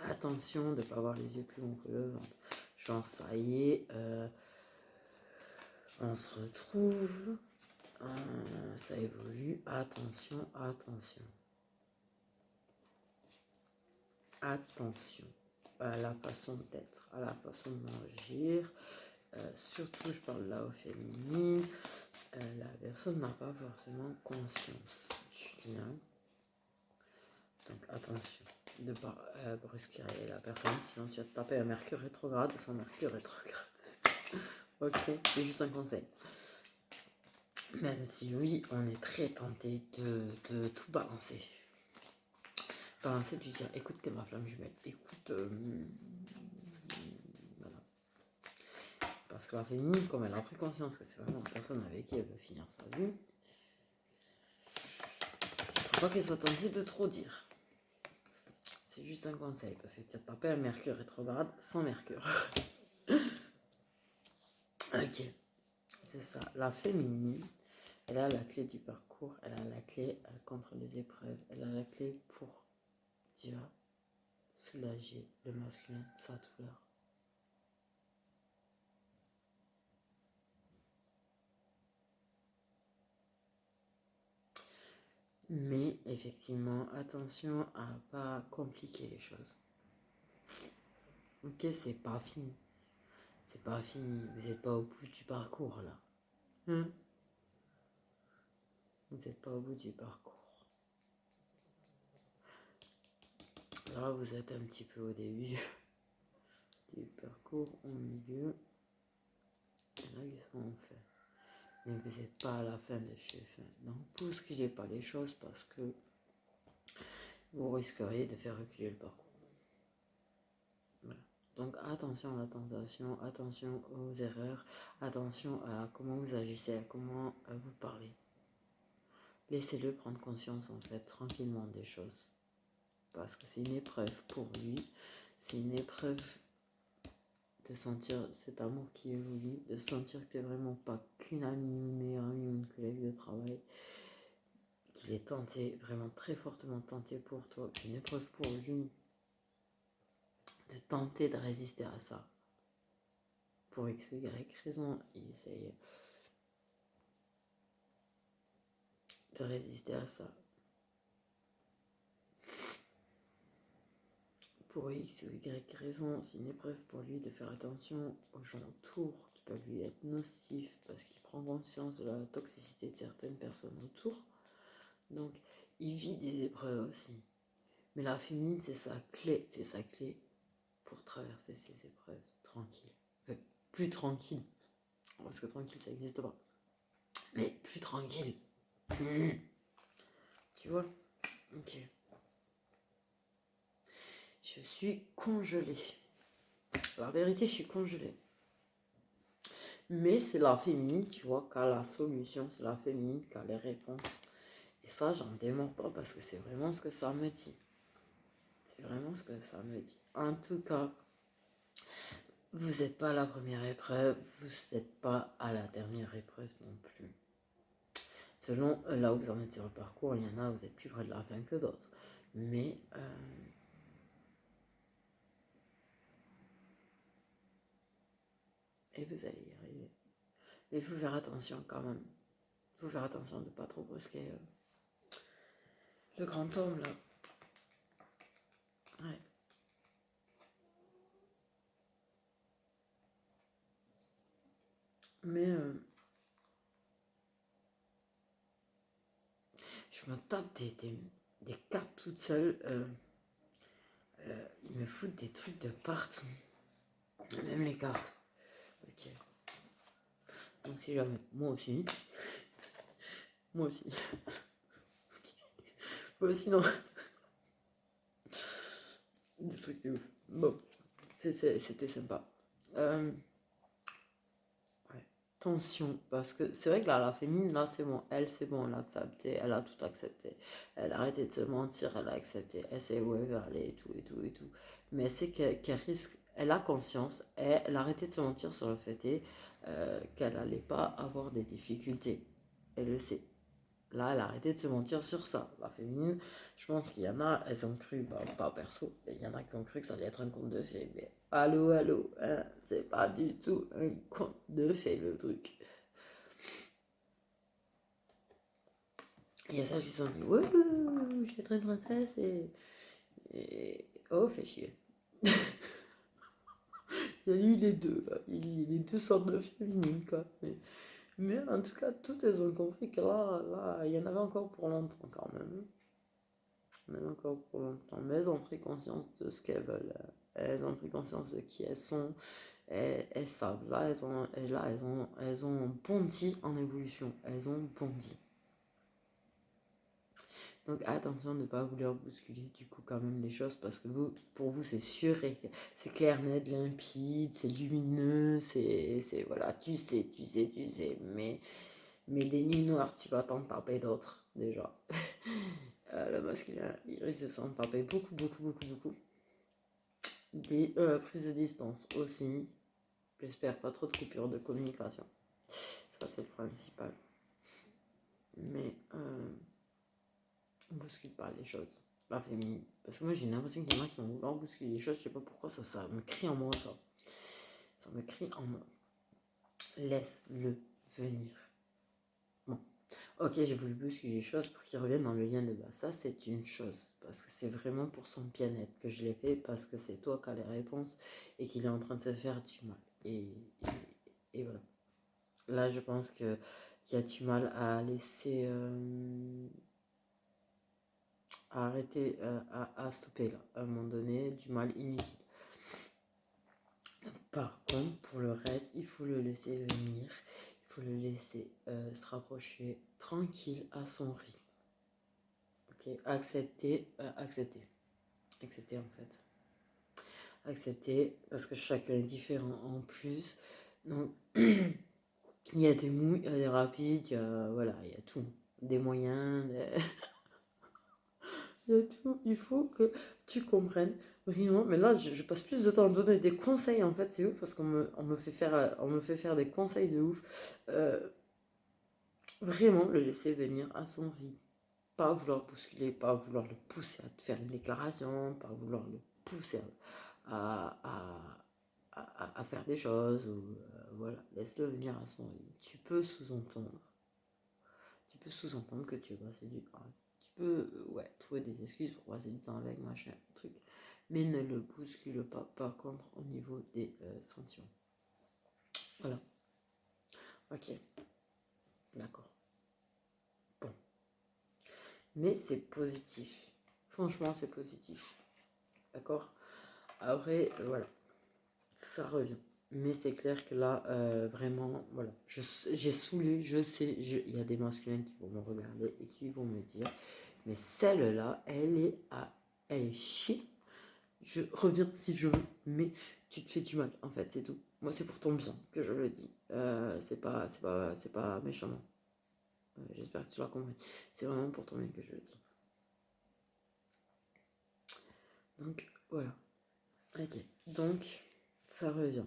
Attention de ne pas avoir les yeux plus longs que le ventre. Genre, ça y est, on se retrouve. Ça évolue. Attention, attention. Attention à la façon d'être, à la façon d'agir. Surtout, je parle là au féminin. La personne n'a pas forcément conscience du lien. Donc attention de ne pas brusquer la personne, sinon tu vas te taper un Mercure rétrograde sans Mercure rétrograde. Ok, c'est juste un conseil. Même si oui, on est très tenté de tout balancer. Balancer, de lui dire écoute, t'es ma flamme jumelle, écoute. Voilà. Parce que la féminine, comme elle a pris conscience que c'est vraiment la personne avec qui elle veut finir sa vie, il faut pas qu'elle soit tentée de trop dire. C'est juste un conseil, parce que tu as tapé un Mercure rétrograde sans Mercure. Ok, c'est ça. La féminine, elle a la clé du parcours, elle a la clé contre les épreuves, elle a la clé pour, tu vois, soulager le masculin de sa douleur. Mais effectivement, attention à ne pas compliquer les choses. Ok, c'est pas fini. C'est pas fini. Vous n'êtes pas au bout du parcours là. Vous n'êtes pas au bout du parcours. Là, vous êtes un petit peu au début du parcours, au milieu. Il y en a qui sont en fait. Mais vous n'êtes pas à la fin de chez fin. Donc, bousculez pas les choses parce que vous risqueriez de faire reculer le parcours. Voilà. Donc, attention à la tentation, attention aux erreurs, attention à comment vous agissez, à comment vous parlez. Laissez-le prendre conscience, en fait, tranquillement des choses. Parce que c'est une épreuve pour lui. C'est une épreuve de sentir cet amour qui évolue, de sentir que tu n'es vraiment pas qu'une amie, une meilleure amie ou une collègue de travail, qu'il est tenté, vraiment très fortement tenté pour toi, une épreuve pour lui, de tenter de résister à ça. Pour X ou Y raison, il essaye de résister à ça. Pour X ou Y raison, c'est une épreuve pour lui de faire attention aux gens autour qui peuvent lui être nocifs parce qu'il prend conscience de la toxicité de certaines personnes autour. Donc, il vit des épreuves aussi. Mais la féminine, c'est sa clé pour traverser ces épreuves tranquille. Enfin, plus tranquille, parce que tranquille, ça n'existe pas. Mais plus tranquille. Tu vois? Ok. Je suis congelée. La vérité, je suis congelée. Mais c'est la féminine, tu vois, qui a la solution. C'est la féminine qui a les réponses. Et ça, j'en démords pas parce que c'est vraiment ce que ça me dit. C'est vraiment ce que ça me dit. En tout cas, vous n'êtes pas à la première épreuve, vous n'êtes pas à la dernière épreuve non plus. Selon là où vous en êtes sur le parcours, il y en a où vous êtes plus près de la fin que d'autres. Mais et vous allez y arriver. Mais il faut faire attention quand même. Il faut faire attention de ne pas trop brusquer le grand homme là. Ouais. Mais je me tape des cartes toute seule. Ils me foutent des trucs de partout. Même les cartes. Ok. Donc si jamais. Moi aussi. Moi aussi. Bon, sinon. Des trucs de ouf. Bon. C'était sympa. Ouais. Tension. Parce que c'est vrai que là, la féminine, là, c'est bon. Elle, c'est bon. Elle a accepté. Elle a tout accepté. Elle a arrêté de se mentir. Elle a accepté. Elle sait où elle veut aller et tout et tout et tout. Mais c'est qu'elle risque. Elle a conscience. Elle a arrêté de se mentir sur le fait qu'elle n'allait pas avoir des difficultés. Elle le sait. Là, elle a arrêté de se mentir sur ça. La féminine, je pense qu'il y en a, elles ont cru, bah, pas perso, mais il y en a qui ont cru que ça allait être un conte de fées. Mais allô, hein, c'est pas du tout un conte de fées le truc. Il y a celles qui sont dit, wouhou, je vais être une princesse et... Oh, fait chier. Il y a eu les deux, là. Les deux sortes de féminines, quoi. Mais en tout cas, toutes elles ont compris que là, il y en avait encore pour longtemps quand même. Même encore pour longtemps. Mais elles ont pris conscience de ce qu'elles veulent. Elles ont pris conscience de qui elles sont. Elles savent. Là, elles ont bondi en évolution. Elles ont bondi. Donc attention de ne pas vouloir bousculer du coup quand même les choses parce que vous, pour vous c'est sûr et c'est clair, net, limpide, c'est lumineux, c'est voilà, tu sais, mais des nuits noires, tu vas t'en taper d'autres déjà. Le masculin, il risque de s'en taper beaucoup, beaucoup, beaucoup, beaucoup. Des prises de distance aussi. J'espère pas trop de coupures de communication. Ça, c'est le principal. Mais on bouscule pas les choses. La féminine. Parce que moi, j'ai l'impression qu'il y en a qui vont vouloir bousculer les choses. Je sais pas pourquoi ça me crie en moi, ça. Ça me crie en moi. Laisse-le venir. Bon. Ok, j'ai voulu bousculer les choses pour qu'il revienne dans le lien de bas. Ça, c'est une chose. Parce que c'est vraiment pour son bien-être que je l'ai fait. Parce que c'est toi qui as les réponses et qu'il est en train de se faire du mal. Et voilà. Là, je pense qu'il y a du mal à laisser... à arrêter, à stopper là. À un moment donné, du mal inutile. Par contre, pour le reste, il faut le laisser venir. Il faut le laisser se rapprocher tranquille à son rythme. Ok, accepter en fait. Accepter parce que chacun est différent en plus. Donc, il y a des mous, il y a des rapides, il y a, voilà, il y a tout. des moyens, il y a tout. Il faut que tu comprennes vraiment. Mais là, je passe plus de temps à donner des conseils en fait. C'est ouf parce on me fait faire des conseils de ouf. Vraiment le laisser venir à son rythme. Pas vouloir bousculer, pas vouloir le pousser à te faire une déclaration, pas vouloir le pousser à, à faire des choses. Ou, voilà, laisse-le venir à son rythme. Tu peux sous-entendre que tu veux passer du temps. Tu peux ouais, trouver des excuses pour passer du temps avec machin, truc. Mais ne le bouscule pas, par contre, au niveau des sentiments. Voilà. Ok. D'accord. Bon. Mais c'est positif. Franchement, c'est positif. D'accord. Après, voilà. Ça revient. Mais c'est clair que là, vraiment, voilà. J'ai saoulé, je sais. Il y a des masculins qui vont me regarder et qui vont me dire, mais celle-là, elle est chier. Je reviens si je veux, mais tu te fais du mal, en fait, c'est tout. Moi, c'est pour ton bien que je le dis. C'est pas méchamment. J'espère que tu l'as compris. C'est vraiment pour ton bien que je le dis. Donc, voilà. Ok. Donc, ça revient.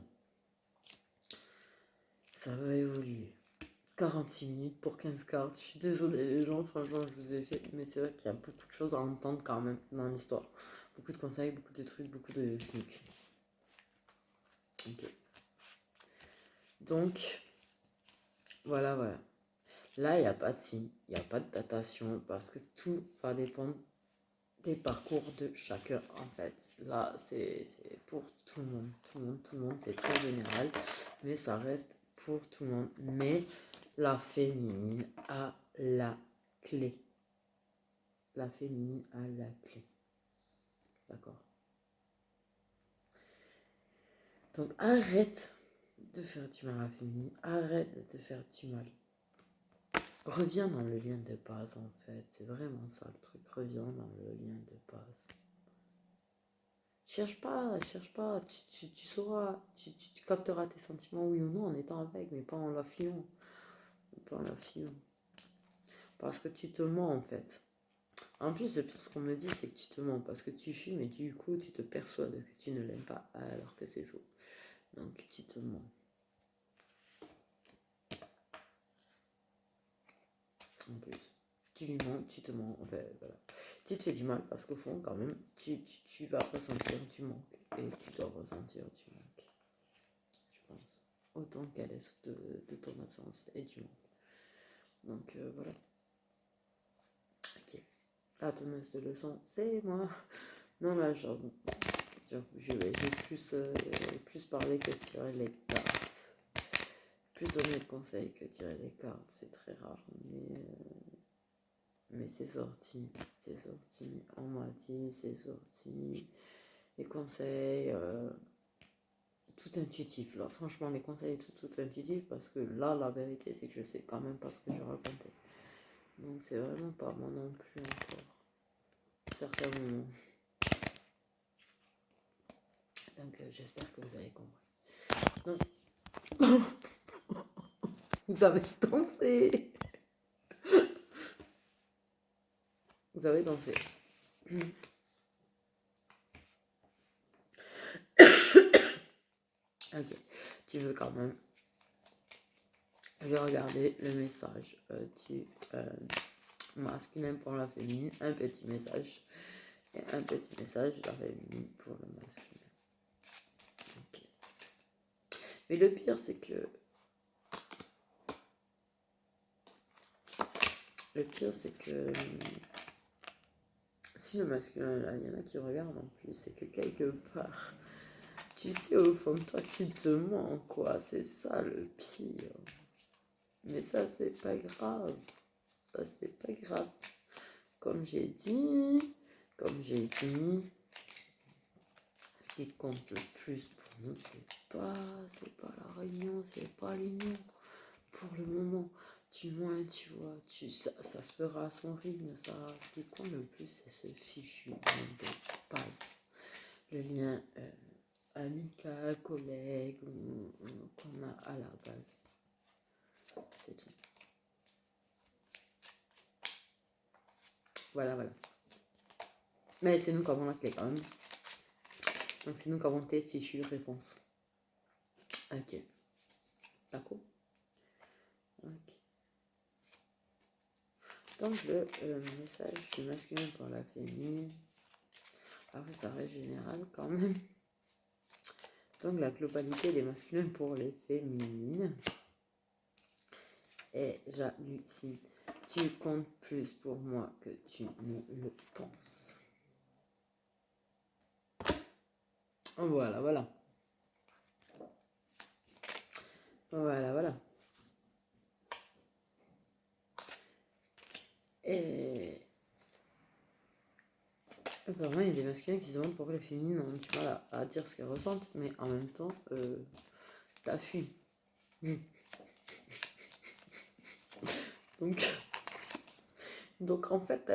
Ça va évoluer. 46 minutes pour 15 cartes. Je suis désolée les gens, franchement je vous ai fait. Mais c'est vrai qu'il y a beaucoup de choses à entendre quand même dans l'histoire. Beaucoup de conseils, beaucoup de trucs, beaucoup de schnick. Ok. Donc, voilà. Là, il n'y a pas de signe, il n'y a pas de datation parce que tout va dépendre des parcours de chacun en fait. Là, c'est pour tout le monde, c'est très général, mais ça reste pour tout le monde. Mais la féminine a la clé. La féminine a la clé. D'accord. Donc arrête de faire du mal à la féminine, arrête de te faire du mal. Reviens dans le lien de base en fait, c'est vraiment ça le truc, reviens dans le lien de base. Cherche pas, tu sauras, tu capteras tes sentiments oui ou non en étant avec, mais pas en la fuyant. Pas en la fuyant. Parce que tu te mens en fait. En plus, le pire, ce qu'on me dit, c'est que tu te mens parce que tu fuis, mais du coup, tu te persuades que tu ne l'aimes pas alors que c'est faux. Donc, tu te mens. En plus, tu lui mens, tu te mens. En fait, voilà. Tu te fais du mal parce qu'au fond, quand même, tu vas ressentir du manque. Et tu dois ressentir du manque. Je pense. Autant qu'elle est de ton absence et du manque. Donc, voilà. Ok. La donneuse de leçons, c'est moi. Non, là, je vais plus parler que tirer les cartes. Plus donner de conseils que tirer les cartes. C'est très rare, mais c'est sorti. C'est sorti. On m'a dit, c'est sorti. Les conseils, tout intuitif. Là, franchement, les conseils, tout intuitif. Parce que là, la vérité, c'est que je sais quand même pas ce que je racontais. Donc, c'est vraiment pas moi non plus encore. Certains moments. Donc, j'espère que vous avez compris. Donc, vous avez dansé. Vous avez dansé. Ok. Tu veux quand même. J'ai regardé le message du masculin pour la féminine. Un petit message. Et un petit message de la féminine pour le masculin. Okay. Mais le pire, c'est que. Si le masculin, là, il y en a qui regardent en plus, c'est que quelque part, tu sais, au fond de toi, tu te mens, quoi. C'est ça le pire. Mais ça, c'est pas grave. Ça, c'est pas grave. Comme j'ai dit, ce qui compte le plus pour nous, c'est pas la réunion, c'est pas l'union. Pour le moment, du moins, tu vois, ça se fera à son rythme. Ça, ce qui compte le plus, c'est ce fichu lien de base. Le lien amical, collègue, qu'on a à la base. C'est tout. Voilà, voilà. Mais c'est nous qui avons la clé quand même. Donc c'est nous qui avons tes fichues réponses. Ok. D'accord. Ok. Donc le message du masculin pour la féminine. Après ça reste général quand même. Donc la globalité des masculins pour les féminines. Et j'hallucine. Tu comptes plus pour moi que tu ne le penses. Voilà, voilà. Voilà, voilà. Et apparemment, il y a des masculins qui se demandent pourquoi les féminines ont du mal à dire ce qu'elles ressentent, mais en même temps, t'as fui. Donc en fait,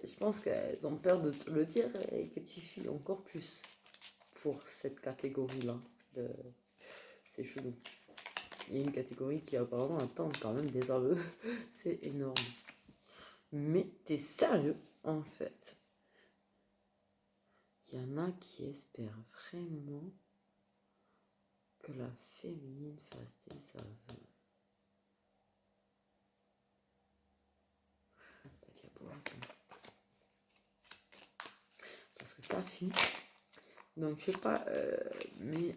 je pense qu'elles ont peur de te le dire et que tu fuis encore plus pour cette catégorie-là. C'est chelou. Il y a une catégorie qui apparemment attend quand même des aveux. C'est énorme. Mais t'es sérieux en fait? Il y en a qui espèrent vraiment que la féminine fasse des aveux. Parce que ta fille, donc je sais pas, mais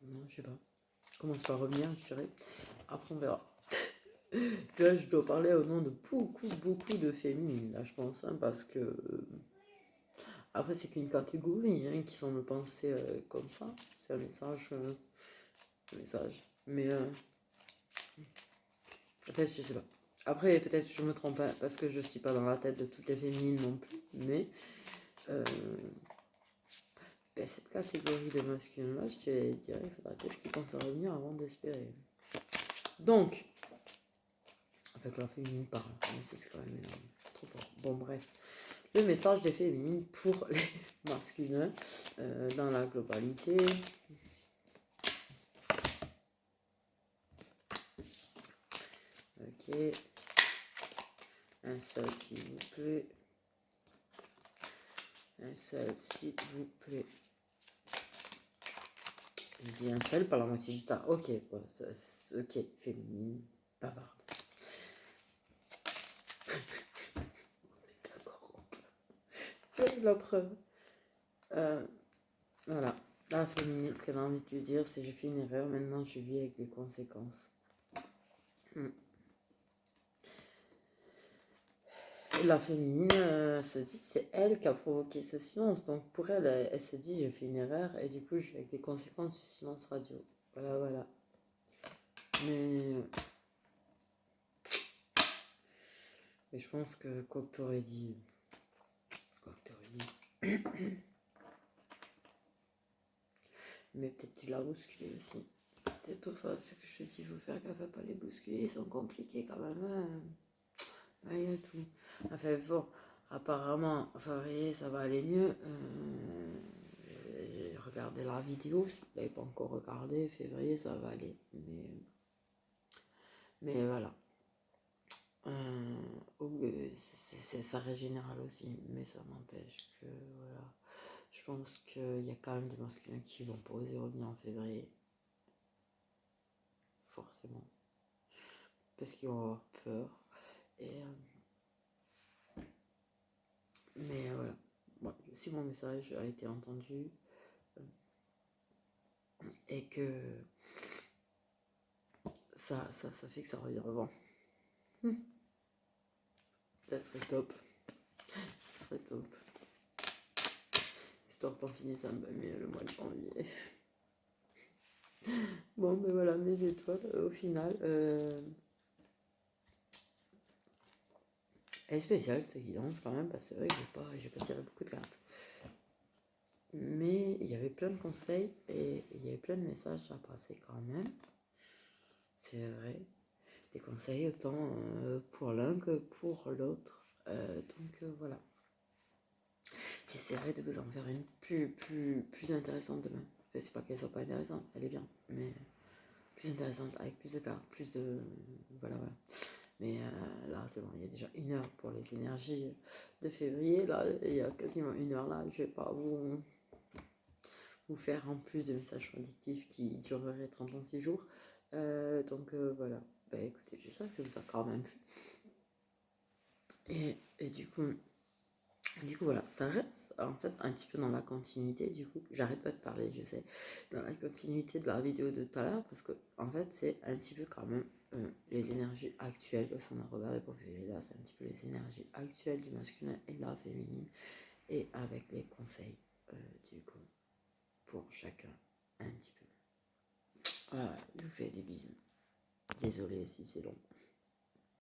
non, je sais pas. Commence par revenir, je dirais. Après, on verra. Là, je dois parler au nom de beaucoup de féminines, là, je pense, hein, parce que après, c'est qu'une catégorie hein, qui semble penser comme ça. C'est un message. Mais peut-être, je sais pas. Après, peut-être je me trompe pas parce que je suis pas dans la tête de toutes les féminines non plus. Mais cette catégorie de masculins-là, je te dirais, il faudra peut-être qu'ils pensent à revenir avant d'espérer. Donc, avec la féminine parle, c'est quand même énorme. Trop fort. Bon, bref. Le message des féminines pour les masculins dans la globalité. Ok. Un seul, s'il vous plaît. Un seul, s'il vous plaît. Je dis un seul, pas la moitié du temps. Ok, bon, ça, ok, féminine, bavarde. D'accord. La preuve. Voilà. La féminine, ce qu'elle a envie de lui dire, c'est j'ai fait une erreur, maintenant je vis avec les conséquences. La féminine se dit c'est elle qui a provoqué ce silence. Donc pour elle, elle se dit j'ai fait une erreur et du coup je vais avec les conséquences du silence radio. Voilà, voilà. Mais je pense que quoi que t'aurais dit. Mais peut-être tu l'as bousculé aussi. Peut-être pour ça, ce que je te dis, il faut faire gaffe à pas les bousculer, ils sont compliqués quand même. Hein. Malgré tout. Enfin bon, apparemment, février, ça va aller mieux. J'ai regardé la vidéo, si vous ne l'avez pas encore regardé, février, ça va aller. Mais voilà. Ça reste général aussi, mais ça n'empêche que voilà. Je pense qu'il y a quand même des masculins qui vont pas oser revenir en février. Forcément. Parce qu'ils vont avoir peur. Mais voilà. Bon, si mon message a été entendu et que ça fait que ça revient avant. Ça serait top. Ça serait top. Histoire qu'on finisse un peu mieux le mois de janvier. Bon, ben voilà, mes étoiles, au final. Elle est spéciale cette guidance quand même, parce que c'est vrai que j'ai pas tiré beaucoup de cartes. Mais il y avait plein de conseils et il y avait plein de messages à passer quand même. C'est vrai. Des conseils autant pour l'un que pour l'autre. Donc voilà. J'essaierai de vous en faire une plus intéressante demain. Enfin, c'est pas qu'elle soit pas intéressante, elle est bien, mais plus intéressante, avec plus de cartes, plus de... Voilà. Mais là, c'est bon, il y a déjà 1 heure pour les énergies de février. Là, il y a quasiment 1 heure là. Je vais pas vous faire en plus de messages prédictifs qui dureraient 36 jours. Donc voilà. Bah écoutez, j'espère que ça vous a quand même plu. Et du coup, voilà, ça reste en fait un petit peu dans la continuité. Du coup, j'arrête pas de parler, je sais, dans la continuité de la vidéo de tout à l'heure, parce que en fait, c'est un petit peu quand même les énergies actuelles. Parce qu'on a regardé pour février, là, c'est un petit peu les énergies actuelles du masculin et de la féminine, et avec les conseils, du coup, pour chacun, un petit peu. Voilà, je vous fais des bisous. Désolée si c'est long.